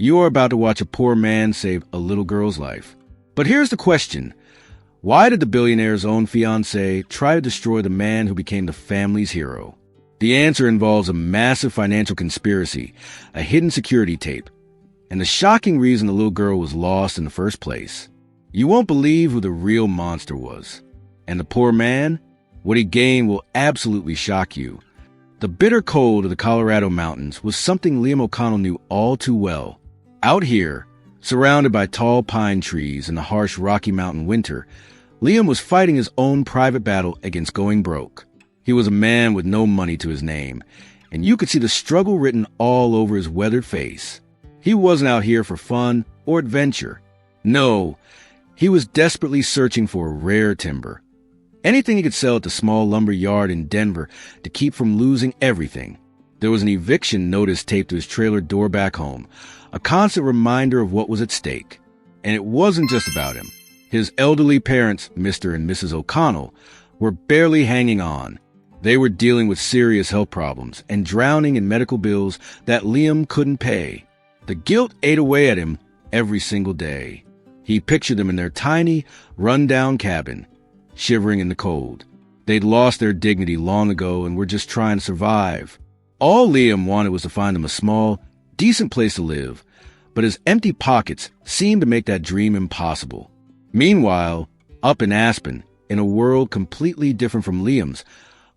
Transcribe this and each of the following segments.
You are about to watch a poor man save a little girl's life. But here's the question. Why did the billionaire's own fiancée try to destroy the man who became the family's hero? The answer involves a massive financial conspiracy, a hidden security tape, and the shocking reason the little girl was lost in the first place. You won't believe who the real monster was. And the poor man? What he gained will absolutely shock you. The bitter cold of the Colorado mountains was something Liam O'Connell knew all too well. Out here, surrounded by tall pine trees in the harsh Rocky Mountain winter, Liam was fighting his own private battle against going broke. He was a man with no money to his name, and you could see the struggle written all over his weathered face. He wasn't out here for fun or adventure. No, he was desperately searching for rare timber. Anything he could sell at the small lumber yard in Denver to keep from losing everything. There was an eviction notice taped to his trailer door back home, a constant reminder of what was at stake. And it wasn't just about him. His elderly parents, Mr. and Mrs. O'Connell, were barely hanging on. They were dealing with serious health problems and drowning in medical bills that Liam couldn't pay. The guilt ate away at him every single day. He pictured them in their tiny, run-down cabin, shivering in the cold. They'd lost their dignity long ago and were just trying to survive. All Liam wanted was to find them a small, decent place to live, but his empty pockets seemed to make that dream impossible. Meanwhile, up in Aspen, in a world completely different from Liam's,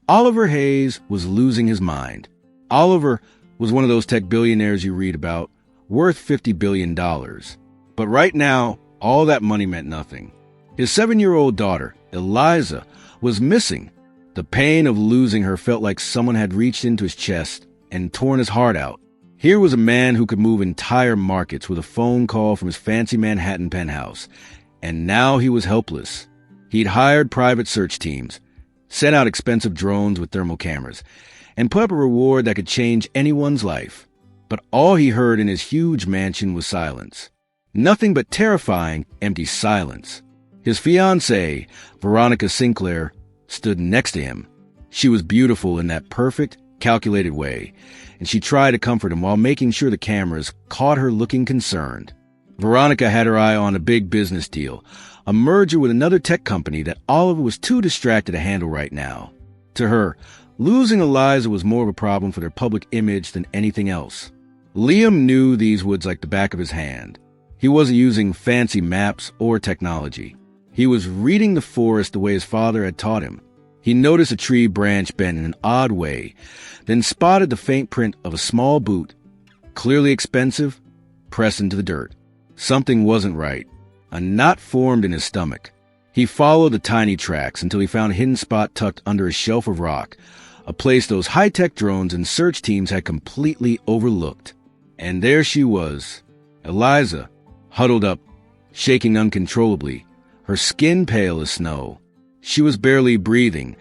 Oliver Hayes was losing his mind. Oliver was one of those tech billionaires you read about, worth $50 billion. But right now, all that money meant nothing. His 7-year-old daughter, Eliza, was missing. The pain of losing her felt like someone had reached into his chest and torn his heart out. Here was a man who could move entire markets with a phone call from his fancy Manhattan penthouse. And now he was helpless. He'd hired private search teams, sent out expensive drones with thermal cameras, and put up a reward that could change anyone's life. But all he heard in his huge mansion was silence. Nothing but terrifying, empty silence. His fiancée, Veronica Sinclair, stood next to him. She was beautiful in that perfect, calculated way, and she tried to comfort him while making sure the cameras caught her looking concerned. Veronica had her eye on a big business deal, a merger with another tech company that Oliver was too distracted to handle right now. To her, losing Eliza was more of a problem for their public image than anything else. Liam knew these woods like the back of his hand. He wasn't using fancy maps or technology. He was reading the forest the way his father had taught him. He noticed a tree branch bend in an odd way, then spotted the faint print of a small boot, clearly expensive, pressed into the dirt. Something wasn't right. A knot formed in his stomach. He followed the tiny tracks until he found a hidden spot tucked under a shelf of rock, a place those high-tech drones and search teams had completely overlooked. And there she was, Eliza, huddled up, shaking uncontrollably, her skin pale as snow. She was barely breathing,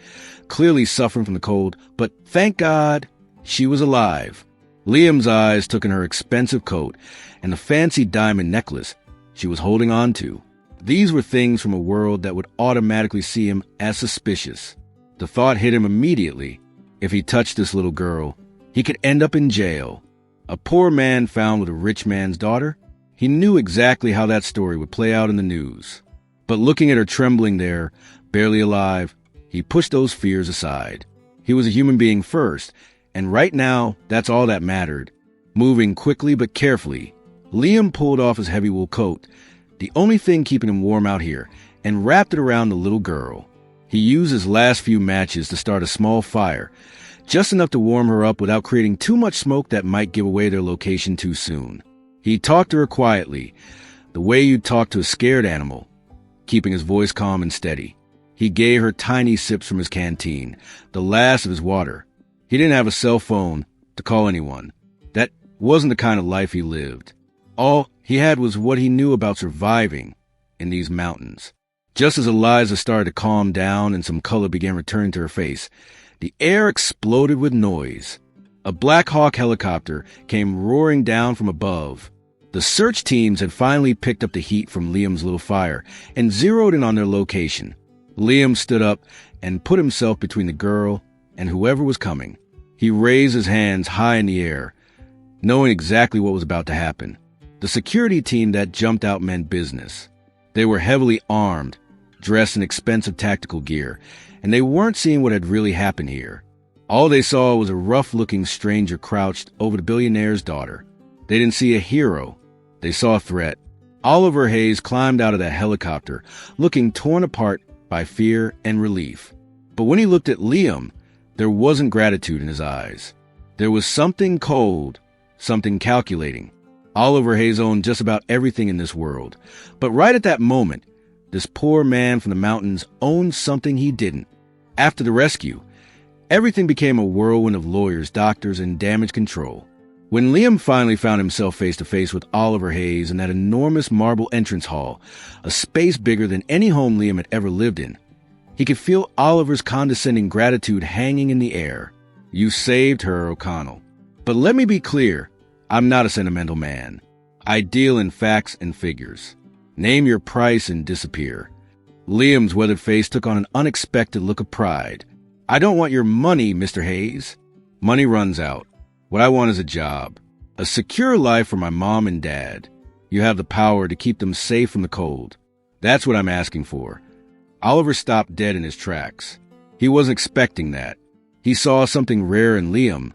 clearly suffering from the cold, but thank God, she was alive. Liam's eyes took in her expensive coat and the fancy diamond necklace she was holding on to. These were things from a world that would automatically see him as suspicious. The thought hit him immediately. If he touched this little girl, he could end up in jail. A poor man found with a rich man's daughter? He knew exactly how that story would play out in the news. But looking at her trembling there, barely alive, he pushed those fears aside. He was a human being first, and right now, that's all that mattered. Moving quickly but carefully, Liam pulled off his heavy wool coat, the only thing keeping him warm out here, and wrapped it around the little girl. He used his last few matches to start a small fire, just enough to warm her up without creating too much smoke that might give away their location too soon. He talked to her quietly, the way you'd talk to a scared animal, keeping his voice calm and steady. He gave her tiny sips from his canteen, the last of his water. He didn't have a cell phone to call anyone. That wasn't the kind of life he lived. All he had was what he knew about surviving in these mountains. Just as Eliza started to calm down and some color began returning to her face, the air exploded with noise. A Black Hawk helicopter came roaring down from above. The search teams had finally picked up the heat from Liam's little fire and zeroed in on their location. Liam stood up and put himself between the girl and whoever was coming. He raised his hands high in the air, knowing exactly what was about to happen. The security team that jumped out meant business. They were heavily armed, dressed in expensive tactical gear, and they weren't seeing what had really happened here. All they saw was a rough-looking stranger crouched over the billionaire's daughter. They didn't see a hero. They saw a threat. Oliver Hayes climbed out of the helicopter, looking torn apart by fear and relief. But when he looked at Liam, there wasn't gratitude in his eyes. There was something cold, something calculating. Oliver Hayes owned just about everything in this world. But right at that moment, this poor man from the mountains owned something he didn't. After the rescue, everything became a whirlwind of lawyers, doctors, and damage control. When Liam finally found himself face-to-face with Oliver Hayes in that enormous marble entrance hall, a space bigger than any home Liam had ever lived in, he could feel Oliver's condescending gratitude hanging in the air. "You saved her, O'Connell. But let me be clear, I'm not a sentimental man. I deal in facts and figures. Name your price and disappear." Liam's weathered face took on an unexpected look of pride. "I don't want your money, Mr. Hayes. Money runs out. What I want is a job. A secure life for my mom and dad. You have the power to keep them safe from the cold. That's what I'm asking for." Oliver stopped dead in his tracks. He wasn't expecting that. He saw something rare in Liam,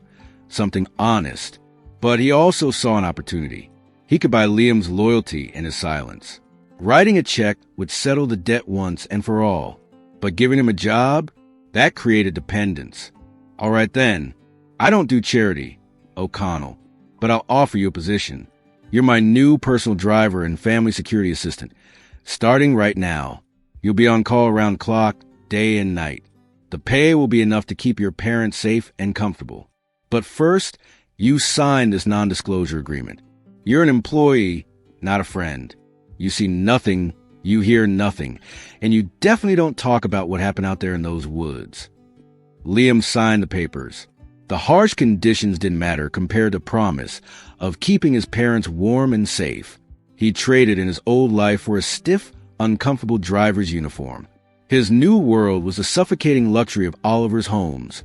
something honest. But he also saw an opportunity. He could buy Liam's loyalty and his silence. Writing a check would settle the debt once and for all. But giving him a job, that created dependence. "All right then, I don't do charity, O'Connell, but I'll offer you a position. You're my new personal driver and family security assistant. Starting right now, you'll be on call around the clock, day and night. The pay will be enough to keep your parents safe and comfortable. But first, you sign this non-disclosure agreement. You're an employee, not a friend. You see nothing, you hear nothing, and you definitely don't talk about what happened out there in those woods." Liam signed the papers. The harsh conditions didn't matter compared to promise of keeping his parents warm and safe. He traded in his old life for a stiff, uncomfortable driver's uniform. His new world was the suffocating luxury of Oliver's homes.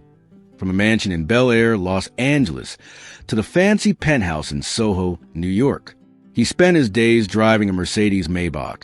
From a mansion in Bel Air, Los Angeles, to the fancy penthouse in Soho, New York. He spent his days driving a Mercedes Maybach,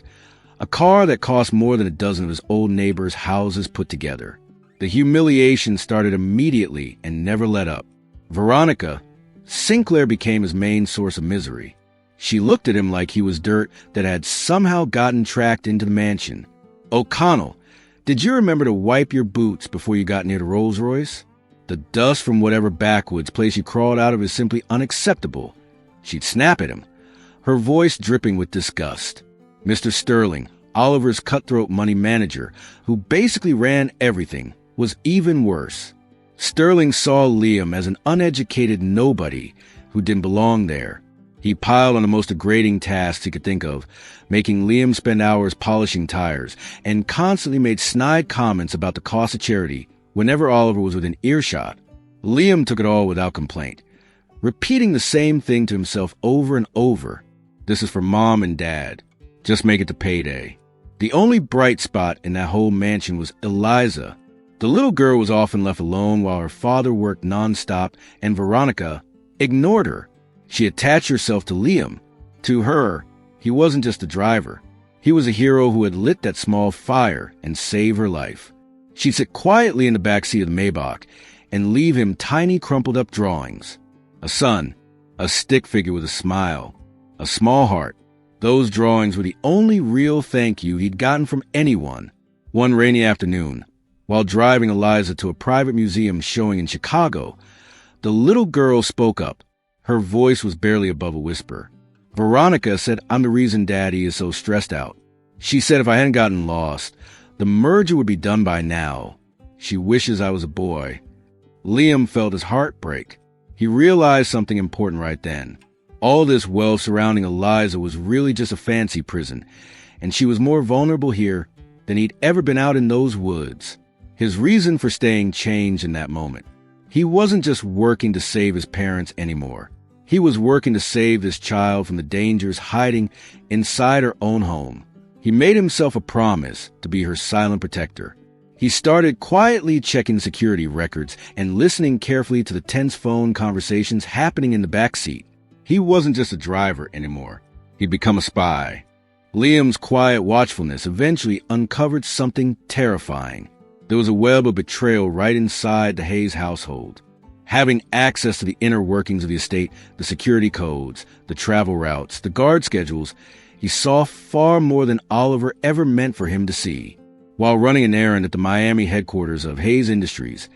a car that cost more than a dozen of his old neighbors' houses put together. The humiliation started immediately and never let up. Veronica, Sinclair became his main source of misery. She looked at him like he was dirt that had somehow gotten tracked into the mansion. "O'Connell, did you remember to wipe your boots before you got near the Rolls-Royce? The dust from whatever backwoods place you crawled out of is simply unacceptable." She'd snap at him, her voice dripping with disgust. Mr. Sterling, Oliver's cutthroat money manager, who basically ran everything, was even worse. Sterling saw Liam as an uneducated nobody who didn't belong there. He piled on the most degrading tasks he could think of, making Liam spend hours polishing tires, and constantly made snide comments about the cost of charity whenever Oliver was within earshot. Liam took it all without complaint, repeating the same thing to himself over and over. "This is for Mom and Dad. Just make it to payday." The only bright spot in that whole mansion was Eliza. The little girl was often left alone while her father worked nonstop, and Veronica ignored her. She attached herself to Liam. To her, he wasn't just a driver. He was a hero who had lit that small fire and saved her life. She'd sit quietly in the backseat of the Maybach and leave him tiny crumpled-up drawings. A sun, a stick figure with a smile, a small heart. Those drawings were the only real thank you he'd gotten from anyone. One rainy afternoon, while driving Eliza to a private museum showing in Chicago, the little girl spoke up. Her voice was barely above a whisper. "Veronica said I'm the reason Daddy is so stressed out. She said if I hadn't gotten lost, the merger would be done by now. She wishes I was a boy." Liam felt his heart break. He realized something important right then. All this wealth surrounding Eliza was really just a fancy prison, and she was more vulnerable here than he'd ever been out in those woods. His reason for staying changed in that moment. He wasn't just working to save his parents anymore. He was working to save this child from the dangers hiding inside her own home. He made himself a promise to be her silent protector. He started quietly checking security records and listening carefully to the tense phone conversations happening in the backseat. He wasn't just a driver anymore. He'd become a spy. Liam's quiet watchfulness eventually uncovered something terrifying. There was a web of betrayal right inside the Hayes household. Having access to the inner workings of the estate, the security codes, the travel routes, the guard schedules, he saw far more than Oliver ever meant for him to see. While running an errand at the Miami headquarters of Hayes Industries,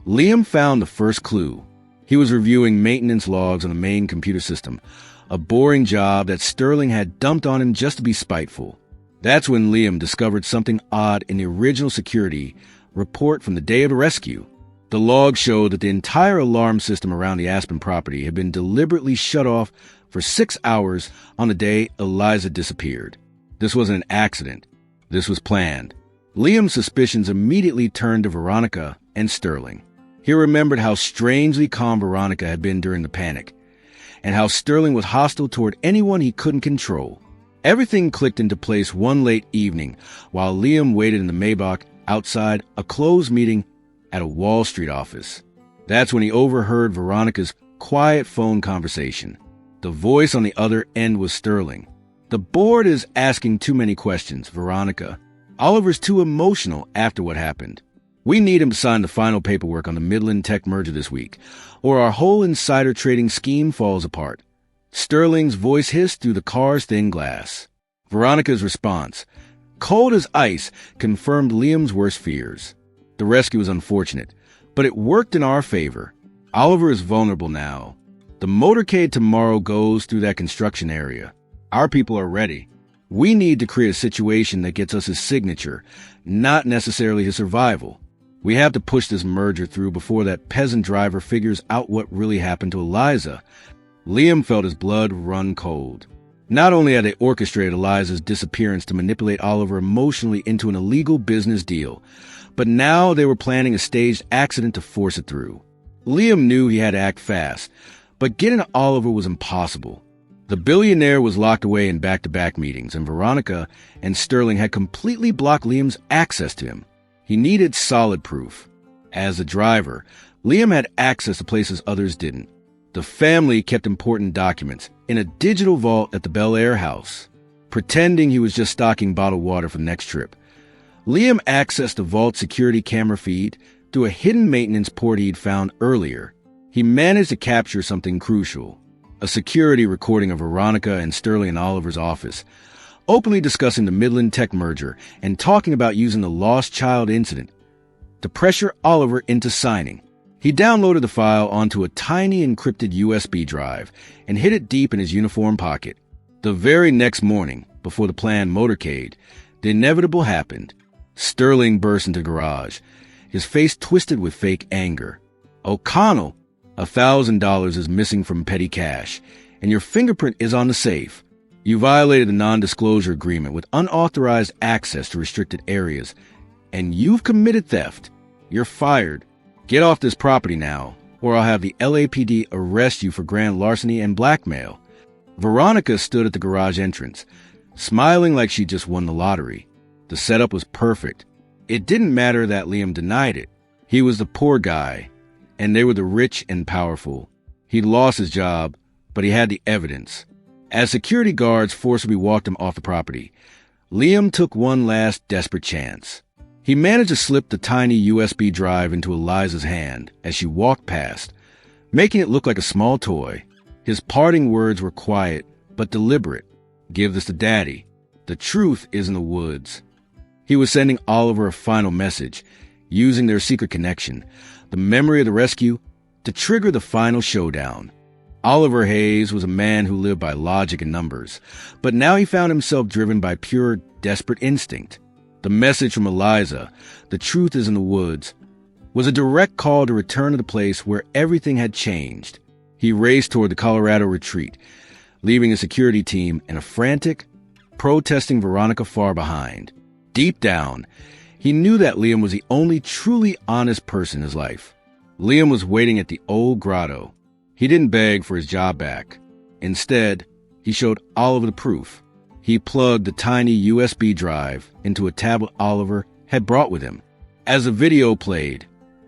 Liam found the first clue. He was reviewing maintenance logs on the main computer system, a boring job that Sterling had dumped on him just to be spiteful. That's when Liam discovered something odd in the original security report from the day of the rescue. The log showed that the entire alarm system around the Aspen property had been deliberately shut off for 6 hours on the day Eliza disappeared. This wasn't an accident. This was planned. Liam's suspicions immediately turned to Veronica and Sterling. He remembered how strangely calm Veronica had been during the panic, and how Sterling was hostile toward anyone he couldn't control. Everything clicked into place one late evening while Liam waited in the Maybach outside a closed meeting at a Wall Street office. That's when he overheard Veronica's quiet phone conversation. The voice on the other end was Sterling. "The board is asking too many questions, Veronica. Oliver's too emotional after what happened. We need him to sign the final paperwork on the Midland Tech merger this week, or our whole insider trading scheme falls apart." Sterling's voice hissed through the car's thin glass. Veronica's response, cold as ice, confirmed Liam's worst fears. The rescue was unfortunate, but it worked in our favor. Oliver is vulnerable now. The motorcade tomorrow goes through that construction area. Our people are ready. We need to create a situation that gets us his signature, not necessarily his survival. We have to push this merger through before that peasant driver figures out what really happened to Eliza. Liam felt his blood run cold. Not only had they orchestrated Eliza's disappearance to manipulate Oliver emotionally into an illegal business deal, but now they were planning a staged accident to force it through. Liam knew he had to act fast, but getting to Oliver was impossible. The billionaire was locked away in back-to-back meetings, and Veronica and Sterling had completely blocked Liam's access to him. He needed solid proof. As a driver, Liam had access to places others didn't. The family kept important documents in a digital vault at the Bel Air house. Pretending he was just stocking bottled water for the next trip, Liam accessed the vault security camera feed through a hidden maintenance port he'd found earlier. He managed to capture something crucial, a security recording of Veronica and Sterling in Oliver's office, openly discussing the Midland Tech merger and talking about using the lost child incident to pressure Oliver into signing. He downloaded the file onto a tiny encrypted USB drive and hid it deep in his uniform pocket. The very next morning, before the planned motorcade, the inevitable happened. Sterling burst into the garage, his face twisted with fake anger. "O'Connell, $1,000 is missing from petty cash, and your fingerprint is on the safe. You violated the non-disclosure agreement with unauthorized access to restricted areas, and you've committed theft. You're fired. Get off this property now, or I'll have the LAPD arrest you for grand larceny and blackmail." Veronica stood at the garage entrance, smiling like she just won the lottery. The setup was perfect. It didn't matter that Liam denied it. He was the poor guy, and they were the rich and powerful. He'd lost his job, but he had the evidence. As security guards forcibly walked him off the property, Liam took one last desperate chance. He managed to slip the tiny USB drive into Eliza's hand as she walked past, making it look like a small toy. His parting words were quiet but deliberate. "Give this to Daddy. The truth is in the woods." He was sending Oliver a final message, using their secret connection, the memory of the rescue, to trigger the final showdown. Oliver Hayes was a man who lived by logic and numbers, but now he found himself driven by pure, desperate instinct. The message from Eliza, "The truth is in the woods," was a direct call to return to the place where everything had changed. He raced toward the Colorado retreat, leaving a security team and a frantic, protesting Veronica far behind. Deep down, he knew that Liam was the only truly honest person in his life. Liam was waiting at the old grotto. He didn't beg for his job back. Instead, he showed Oliver the proof. He plugged the tiny USB drive into a tablet Oliver had brought with him. As the video played,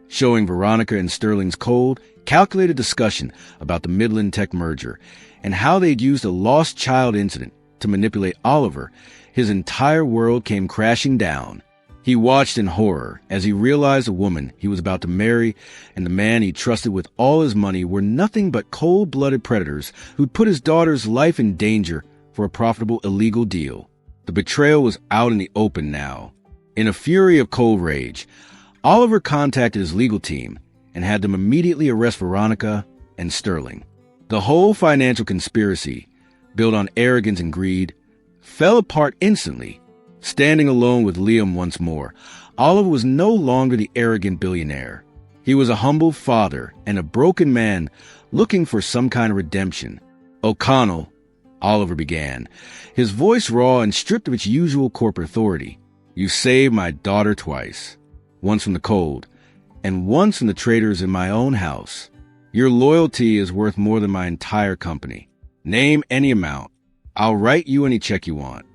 showing Veronica and Sterling's cold, calculated discussion about the Midland Tech merger and how they'd used a lost child incident to manipulate Oliver. His entire world came crashing down. He watched in horror as he realized the woman he was about to marry and the man he trusted with all his money were nothing but cold-blooded predators who'd put his daughter's life in danger for a profitable illegal deal. The betrayal was out in the open now. In a fury of cold rage, Oliver contacted his legal team and had them immediately arrest Veronica and Sterling. The whole financial conspiracy, built on arrogance and greed, fell apart instantly. Standing alone with Liam once more, Oliver was no longer the arrogant billionaire. He was a humble father and a broken man looking for some kind of redemption. "O'Connell," Oliver began, his voice raw and stripped of its usual corporate authority. "You saved my daughter twice, once from the cold, and once from the traitors in my own house. Your loyalty is worth more than my entire company. Name any amount. I'll write you any check you want."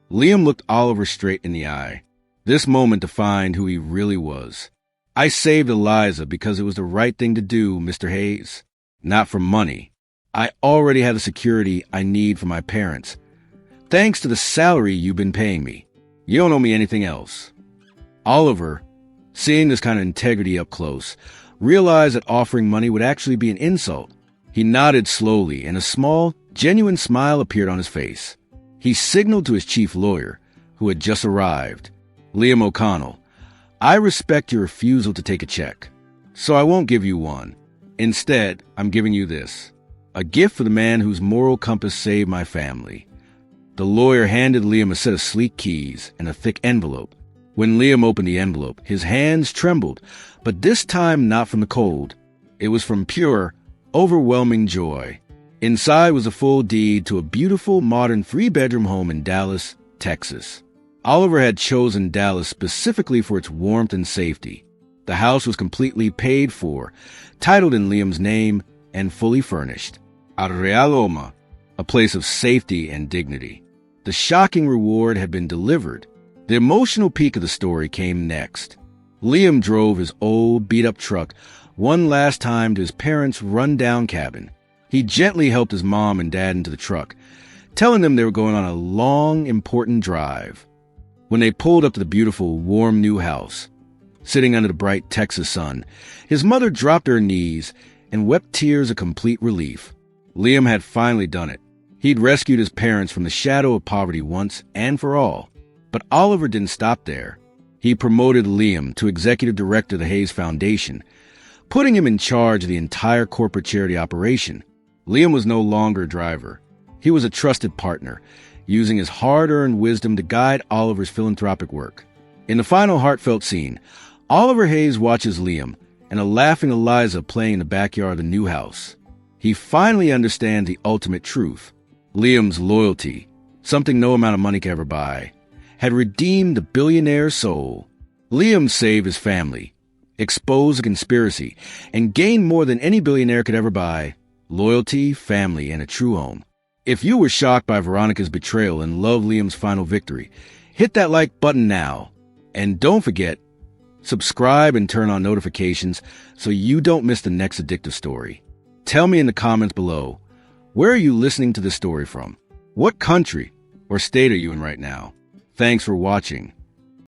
Liam looked Oliver straight in the eye. This moment defined who he really was. "I saved Eliza because it was the right thing to do, Mr. Hayes. Not for money. I already had the security I need for my parents, thanks to the salary you've been paying me. You don't owe me anything else." Oliver, seeing this kind of integrity up close, realized that offering money would actually be an insult. He nodded slowly, and a small, genuine smile appeared on his face. He signaled to his chief lawyer, who had just arrived. "Liam O'Connell, I respect your refusal to take a check, so I won't give you one. Instead, I'm giving you this, a gift for the man whose moral compass saved my family." The lawyer handed Liam a set of sleek keys and a thick envelope. When Liam opened the envelope, his hands trembled, but this time not from the cold. It was from pure, overwhelming joy. Inside was a full deed to a beautiful, modern 3-bedroom home in Dallas, Texas. Oliver had chosen Dallas specifically for its warmth and safety. The house was completely paid for, titled in Liam's name, and fully furnished. A Real Oma, a place of safety and dignity. The shocking reward had been delivered. The emotional peak of the story came next. Liam drove his old, beat-up truck one last time to his parents' run-down cabin. He gently helped his mom and dad into the truck, telling them they were going on a long, important drive. When they pulled up to the beautiful, warm new house, sitting under the bright Texas sun, his mother dropped to her knees and wept tears of complete relief. Liam had finally done it. He'd rescued his parents from the shadow of poverty once and for all. But Oliver didn't stop there. He promoted Liam to executive director of the Hayes Foundation, putting him in charge of the entire corporate charity operation. Liam was no longer a driver. He was a trusted partner, using his hard-earned wisdom to guide Oliver's philanthropic work. In the final heartfelt scene, Oliver Hayes watches Liam and a laughing Eliza playing in the backyard of the new house. He finally understands the ultimate truth. Liam's loyalty, something no amount of money could ever buy, had redeemed the billionaire's soul. Liam saved his family, exposed the conspiracy, and gained more than any billionaire could ever buy: loyalty, family, and a true home. If you were shocked by Veronica's betrayal and love Liam's final victory, hit that like button now. And don't forget, subscribe and turn on notifications so you don't miss the next addictive story. Tell me in the comments below, where are you listening to this story from? What country or state are you in right now? Thanks for watching.